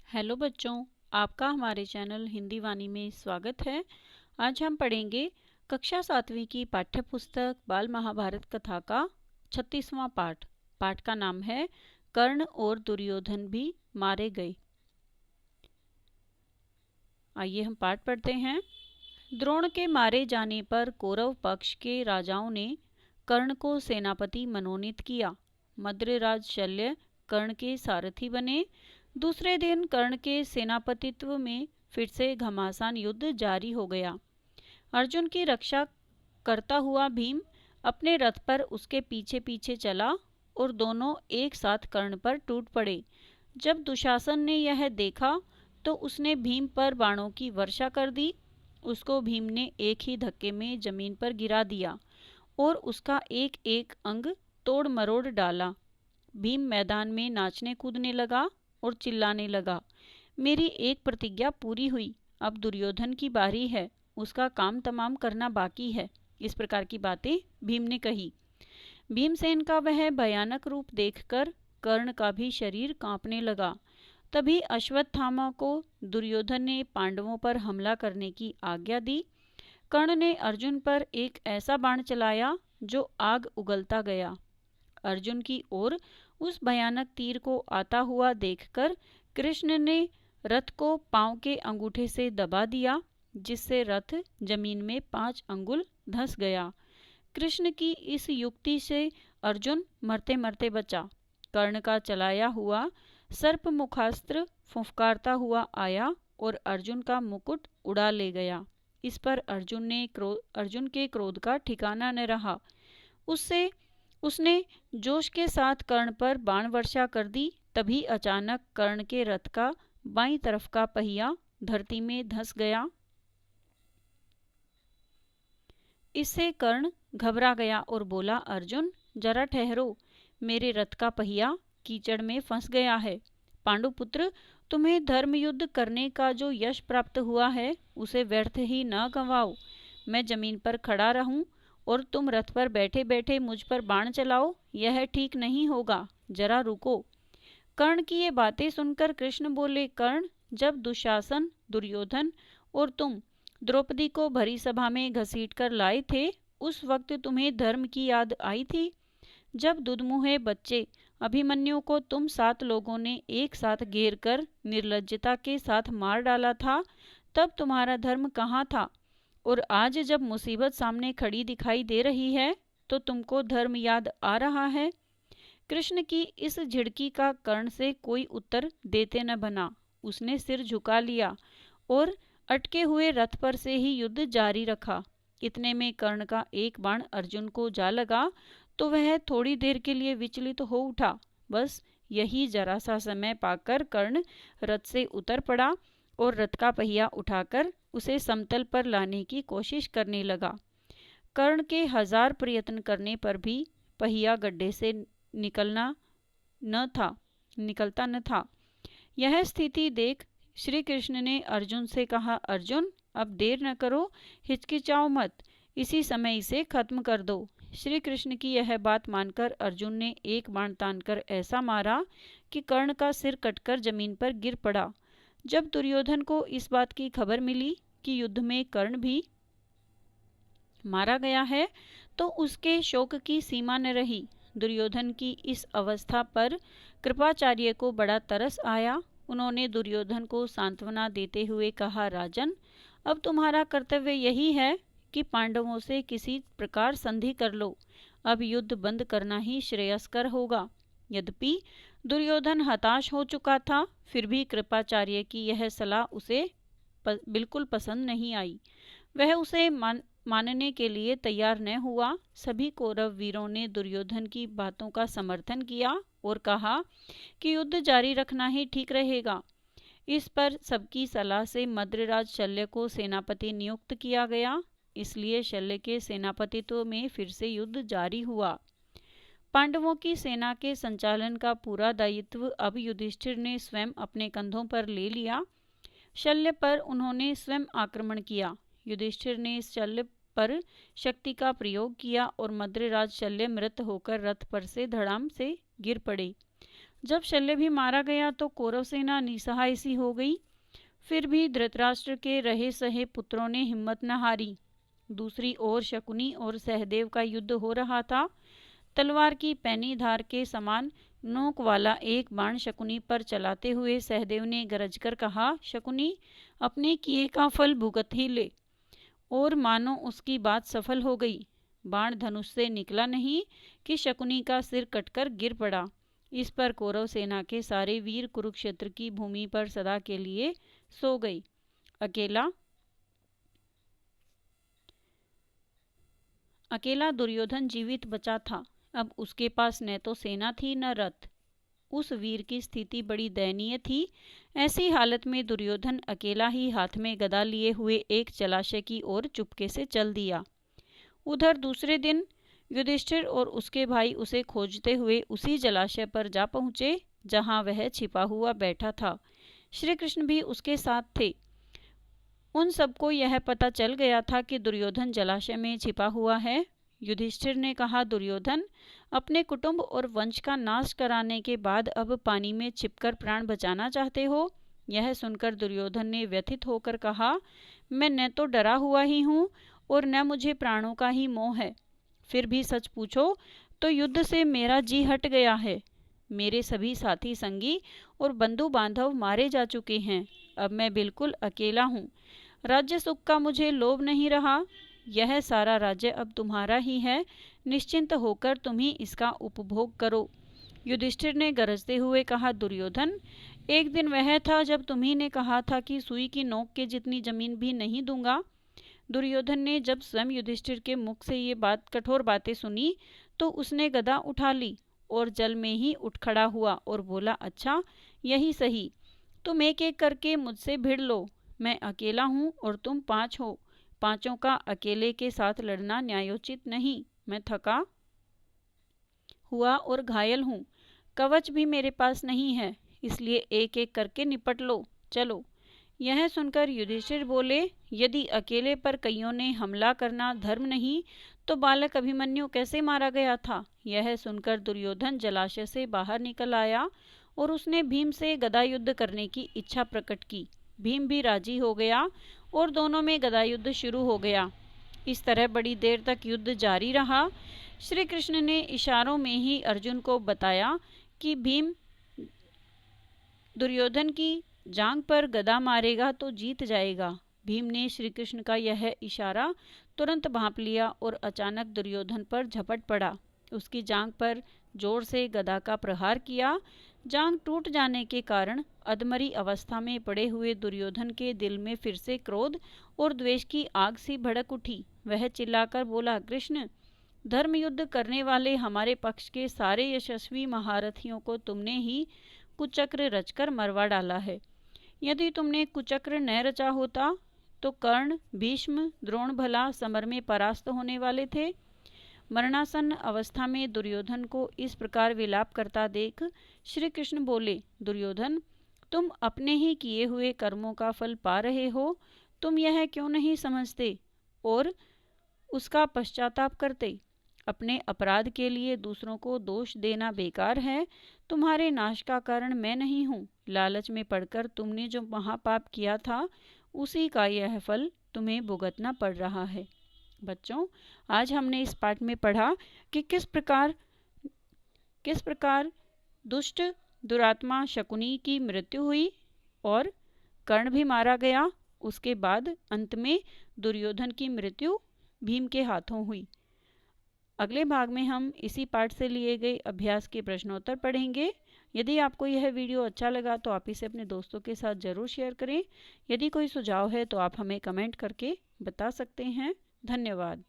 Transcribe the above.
Hello बच्चों, आपका हमारे चैनल हिंदी वाणी में स्वागत है। आज हम पढ़ेंगे कक्षा 7वीं की पाठ्य पुस्तक बाल महाभारत कथा का 36वां पाठ। पाठ का नाम है कर्ण और दुर्योधन भी मारे गए। आइए हम पाठ पढ़ते हैं। द्रोण के मारे जाने पर कौरव पक्ष के राजाओं ने कर्ण को सेनापति मनोनीत किया। मद्रराज शल्य कर्ण के सारथी बने। दूसरे दिन कर्ण के सेनापतित्व में फिर से घमासान युद्ध जारी हो गया। अर्जुन की रक्षा करता हुआ भीम अपने रथ पर उसके पीछे पीछे चला और दोनों एक साथ कर्ण पर टूट पड़े। जब दुशासन ने यह देखा तो उसने भीम पर बाणों की वर्षा कर दी। उसको भीम ने एक ही धक्के में जमीन पर गिरा दिया और उसका एक एक अंग तोड़ मरोड़ डाला। भीम मैदान में नाचने कूदने लगा और चिल्लाने लगा, मेरी एक प्रतिज्ञा पूरी हुई, अब दुर्योधन की बारी है, उसका काम तमाम करना बाकी है। इस प्रकार की बातें भीम ने कही। भीमसेन का वह भयानक रूप देखकर कर्ण का भी शरीर कांपने लगा। तभी अश्वत्थामा को दुर्योधन ने पांडवों पर हमला करने की आज्ञा दी। कर्ण ने अर्जुन पर एक ऐसा बाण चलाया जो आग उगलता गया। अर्जुन की ओर उस भयानक तीर को आता हुआ देखकर कृष्ण ने रथ को पांव के अंगूठे से दबा दिया, जिससे रथ जमीन में 5 अंगुल धंस गया। कृष्ण की इस युक्ति से अर्जुन मरते मरते बचा। कर्ण का चलाया हुआ सर्प मुखास्त्र फुफकारता हुआ आया और अर्जुन का मुकुट उड़ा ले गया। इस पर अर्जुन के क्रोध का ठिकाना न रहा। उसने जोश के साथ कर्ण पर बाण वर्षा कर दी। तभी अचानक कर्ण के रथ का बाईं तरफ का पहिया धरती में धंस गया। इससे कर्ण घबरा गया और बोला, अर्जुन जरा ठहरो, मेरे रथ का पहिया कीचड़ में फंस गया है। पांडुपुत्र, तुम्हें धर्म युद्ध करने का जो यश प्राप्त हुआ है उसे व्यर्थ ही न गंवाओ। मैं जमीन पर खड़ा रहूं और तुम रथ पर बैठे बैठे मुझ पर बाण चलाओ, यह ठीक नहीं होगा, जरा रुको। कर्ण की ये बातें सुनकर कृष्ण बोले, कर्ण, जब दुशासन, दुर्योधन और तुम द्रौपदी को भरी सभा में घसीट कर लाए थे, उस वक्त तुम्हें धर्म की याद आई थी? जब दुधमुहे बच्चे अभिमन्यु को तुम 7 लोगों ने एक साथ घेर कर निर्लज्जता के साथ मार डाला था, तब तुम्हारा धर्म कहाँ था? और आज जब मुसीबत सामने खड़ी दिखाई दे रही है तो तुमको धर्म याद आ रहा है? कृष्ण की इस झिड़की का कर्ण से कोई उत्तर देते न बना। उसने सिर झुका लिया और अटके हुए रथ पर से ही युद्ध जारी रखा। इतने में कर्ण का एक बाण अर्जुन को जा लगा तो वह थोड़ी देर के लिए विचलित हो उठा। बस यही जरा सा समय पाकर कर्ण रथ से उतर पड़ा और रथ का पहिया उठाकर उसे समतल पर लाने की कोशिश करने लगा। कर्ण के 1000 प्रयत्न करने पर भी पहिया गड्ढे से निकलता न था। यह स्थिति देख श्री कृष्ण ने अर्जुन से कहा, अर्जुन अब देर न करो, हिचकिचाओ मत, इसी समय इसे खत्म कर दो। श्री कृष्ण की यह बात मानकर अर्जुन ने एक बाण तानकर ऐसा मारा कि कर्ण का सिर कटकर जमीन पर गिर पड़ा। जब दुर्योधन को इस बात की खबर मिली कि युद्ध में कर्ण भी मारा गया है तो उसके शोक की सीमा न रही। दुर्योधन की इस अवस्था पर कृपाचार्य को बड़ा तरस आया। उन्होंने दुर्योधन को सांत्वना देते हुए कहा, राजन, अब तुम्हारा कर्तव्य यही है कि पांडवों से किसी प्रकार संधि कर लो। अब युद्ध बंद करना ही श्रेयस्कर होगा। यद्यपि दुर्योधन हताश हो चुका था, फिर भी कृपाचार्य की यह सलाह उसे बिल्कुल पसंद नहीं आई। वह उसे मानने के लिए तैयार न हुआ। सभी कौरव वीरों ने दुर्योधन की बातों का समर्थन किया और कहा कि युद्ध जारी रखना ही ठीक रहेगा। इस पर सबकी सलाह से मद्रराज शल्य को सेनापति नियुक्त किया गया। इसलिए शल्य के सेनापतित्व में फिर से युद्ध जारी हुआ। पांडवों की सेना के संचालन का पूरा दायित्व अब युधिष्ठिर ने स्वयं अपने कंधों पर ले लिया। शल्य पर उन्होंने स्वयं आक्रमण किया। युधिष्ठिर ने शल्य पर शक्ति का प्रयोग किया और मद्रराज शल्य मृत होकर रथ पर से धड़ाम से गिर पड़े। जब शल्य भी मारा गया तो कौरव सेना निसहाय सी हो गई। फिर भी धृतराष्ट्र के रहे सहे पुत्रों ने हिम्मत न हारी। दूसरी ओर शकुनी और सहदेव का युद्ध हो रहा था। तलवार की पैनी धार के समान नोक वाला एक बाण शकुनी पर चलाते हुए सहदेव ने गरजकर कहा, शकुनी, अपने किए का फल भुगत ही ले। और मानो उसकी बात सफल हो गई। बाण धनुष से निकला नहीं कि शकुनी का सिर कटकर गिर पड़ा। इस पर कौरव सेना के सारे वीर कुरुक्षेत्र की भूमि पर सदा के लिए सो गई। अकेला दुर्योधन जीवित बचा था। अब उसके पास न तो सेना थी न रथ। उस वीर की स्थिति बड़ी दयनीय थी। ऐसी हालत में दुर्योधन अकेला ही हाथ में गदा लिए हुए एक जलाशय की ओर चुपके से चल दिया। उधर दूसरे दिन युधिष्ठिर और उसके भाई उसे खोजते हुए उसी जलाशय पर जा पहुँचे जहाँ वह छिपा हुआ बैठा था। श्री कृष्ण भी उसके साथ थे। उन सबको यह पता चल गया था कि दुर्योधन जलाशय में छिपा हुआ है। युधिष्ठिर ने कहा, दुर्योधन, अपने कुटुंब और वंश का नाश कराने के बाद अब पानी में छिपकर प्राण बचाना चाहते हो? यह सुनकर दुर्योधन ने व्यथित होकर कहा, मैं न तो डरा हुआ ही हूँ और न मुझे प्राणों का ही मोह है। फिर भी सच पूछो तो युद्ध से मेरा जी हट गया है। मेरे सभी साथी संगी और बंधु बांधव मारे जा चुके हैं। अब मैं बिल्कुल अकेला हूँ। राज्य सुख का मुझे लोभ नहीं रहा। यह सारा राज्य अब तुम्हारा ही है। निश्चिंत होकर तुम ही इसका उपभोग करो। युधिष्ठिर ने गरजते हुए कहा, दुर्योधन, एक दिन वह था जब तुम्ही ने कहा था कि सुई की नोक के जितनी जमीन भी नहीं दूंगा। दुर्योधन ने जब स्वयं युधिष्ठिर के मुख से ये कठोर बातें सुनी तो उसने गदा उठा ली और जल में ही उठ खड़ा हुआ और बोला, अच्छा, यही सही। तुम एक एक करके मुझसे भिड़ लो। मैं अकेला हूँ और तुम 5 हो। 5 का अकेले के साथ लड़ना न्यायोचित नहीं। मैं थका हुआ और घायल हूँ। कवच भी मेरे पास नहीं है, इसलिए एक एक करके निपट लो। चलो। यह सुनकर युधिष्ठिर बोले, यदि अकेले पर कईयों ने हमला करना धर्म नहीं तो बालक अभिमन्यु कैसे मारा गया था? यह सुनकर दुर्योधन जलाशय से बाहर निकल आया और उसने भीम से गदा युद्ध करने की इच्छा प्रकट की। भीम भी राजी हो गया और दोनों में गदा युद्ध शुरू हो गया। इस तरह बड़ी देर तक युद्ध जारी रहा। श्री कृष्ण ने इशारों में ही अर्जुन को बताया कि भीम दुर्योधन की जांग पर गदा मारेगा तो जीत जाएगा। भीम ने श्री कृष्ण का यह इशारा तुरंत भांप लिया और अचानक दुर्योधन पर झपट पड़ा। उसकी जांग पर जोर से गदा का प्रहार किया। जांग टूट जाने के कारण अधमरी अवस्था में पड़े हुए दुर्योधन के दिल में फिर से क्रोध और द्वेष की आग सी भड़क उठी। वह चिल्लाकर बोला, कृष्ण, धर्म युद्ध करने वाले हमारे पक्ष के सारे यशस्वी महारथियों को तुमने ही कुचक्र रचकर मरवा डाला है। यदि तुमने कुचक्र न रचा होता तो कर्ण, भीष्म, द्रोण भला समर में परास्त होने वाले थे। मरणासन्न अवस्था में दुर्योधन को इस प्रकार विलाप करता देख श्री कृष्ण बोले, दुर्योधन, तुम अपने ही किए हुए कर्मों का फल पा रहे हो। तुम यह क्यों नहीं समझते और उसका पश्चाताप करते? अपने अपराध के लिए दूसरों को दोष देना बेकार है। तुम्हारे नाश का कारण मैं नहीं हूँ। लालच में पड़कर तुमने जो महापाप किया था उसी का यह फल तुम्हें भुगतना पड़ रहा है। बच्चों, आज हमने इस पाठ में पढ़ा कि किस प्रकार दुष्ट दुरात्मा शकुनी की मृत्यु हुई और कर्ण भी मारा गया। उसके बाद अंत में दुर्योधन की मृत्यु भीम के हाथों हुई। अगले भाग में हम इसी पाठ से लिए गए अभ्यास के प्रश्नोत्तर पढ़ेंगे। यदि आपको यह वीडियो अच्छा लगा तो आप इसे अपने दोस्तों के साथ ज़रूर शेयर करें। यदि कोई सुझाव है तो आप हमें कमेंट करके बता सकते हैं। धन्यवाद।